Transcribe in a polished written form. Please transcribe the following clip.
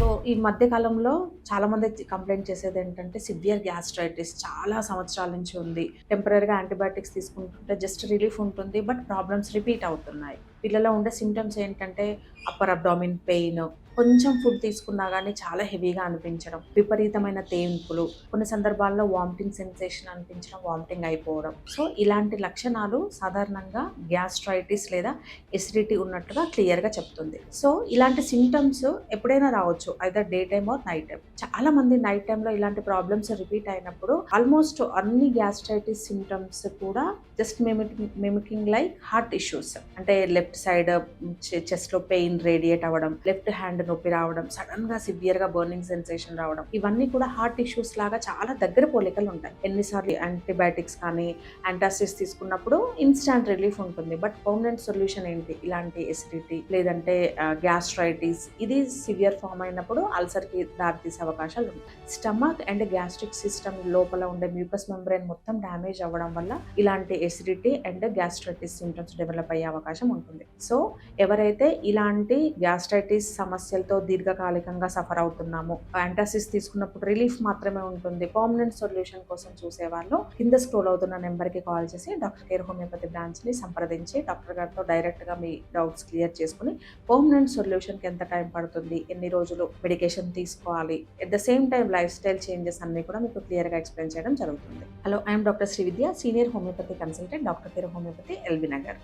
So, ఈ మధ్య కాలంలో చాలామంది కంప్లెయింట్ చేసేదేంటంటే, సివియర్ గ్యాస్ట్రైటిస్ చాలా సంవత్సరాల నుంచి ఉంది. టెంపరరీగా యాంటీబయాటిక్స్ తీసుకుంటుంటే జస్ట్ రిలీఫ్ ఉంటుంది. బట్ ప్రాబ్లమ్స్ రిపీట్ అవుతున్నాయి. వీళ్ళలో ఉండే సింప్టమ్స్ ఏంటంటే, అప్పర్ అబ్డామిన్ పెయిన్, కొంచెం ఫుడ్ తీసుకున్నా గానీ చాలా హెవీగా అనిపించడం, విపరీతమైన తేన్పులు, కొన్ని సందర్భాల్లో వామిటింగ్ సెన్సేషన్ అనిపించడం, వామిటింగ్ అయిపోవడం. సో, ఇలాంటి లక్షణాలు సాధారణంగా గ్యాస్ట్రైటిస్ లేదా ఎసిడిటీ ఉన్నట్టుగా క్లియర్‌గా చెప్తుంది. సో, ఇలాంటి సింప్టమ్స్ ఎప్పుడైనా రావచ్చు. Either day time or night time. చాలా మంది నైట్ టైమ్‌లో ఇలాంటి ప్రాబ్లమ్స్ రిపీట్ అయినప్పుడు ఆల్మోస్ట్ అన్ని గ్యాస్ట్రైటిస్ సింప్టమ్స్ కూడా just mimicking like heart issues. అంటే లెఫ్ట్ సైడ్ చెస్ట్‌లో పెయిన్ రేడియేట్ అవ్వడం, లెఫ్ట్ హ్యాండ్ నొప్పి రావడం, సడెన్‌గా సివియర్‌గా బర్నింగ్ సెన్సేషన్ రావడం. ఇవన్నీ కూడా హార్ట్ ఇష్యూస్ లాగా చాలా దగ్గర పోలికలు ఉంటాయి. ఎన్నిసార్లు యాంటీబయాటిక్స్ కానీ, యాంటాసిడ్స్ తీసుకున్నప్పుడు ఇన్‌స్టాంట్ రిలీఫ్ ఉంటుంది. బట్ పర్మనెంట్ సొల్యూషన్ ఏంటి? ఇలాంటి ఎసిడిటీ లేదంటే గ్యాస్ట్రైటిస్ ఇది సివియర్ ఫార్మ్ అయినప్పుడు అల్సర్‌కి దారితీసే అవకాశాలు ఉంటాయి. స్టమక్ అండ్ గ్యాస్ట్రిక్ సిస్టమ్ లోపల ఉండే మ్యూకస్ మెంబ్రేన్ మొత్తం డ్యామేజ్ అవ్వడం వల్ల ఇలాంటి acidity and gastritis symptoms develop అయ్యే అవకాశం ఉంటుంది. సో, ఎవరైతే ఇలాంటి గ్యాస్ట్రైటిస్ సమస్యలతో దీర్ఘకాలికంగా సఫర్ అవుతున్నామో, యాంటాసిడ్స్ తీసుకున్నప్పుడు రిలీఫ్ మాత్రమే ఉంటుంది. పర్మనెంట్ సొల్యూషన్ కోసం చూసేవాళ్ళు కింద స్క్రోల్ అవుతున్న నెంబర్‌కి కాల్ చేసి డాక్టర్ కేర్ హోమియోపతి బ్రాంచ్‌ని సంప్రదించి డాక్టర్ గారితో డైరెక్ట్‌గా మీ డౌట్స్ క్లియర్ చేసుకొని పర్మనెంట్ సొల్యూషన్‌కి ఎంత టైం పడుతుంది, ఎన్ని రోజులు మెడికేషన్ తీసుకోవాలి, at the same time life style changes అన్నీ కూడా మీకు క్లియర్‌గా ఎక్స్‌ప్లెయిన్ చేయడం జరుగుతుంది. Hello, I am doctor Srividya, senior homeopathy consultant, doctor care homeopathy, LB Nagar.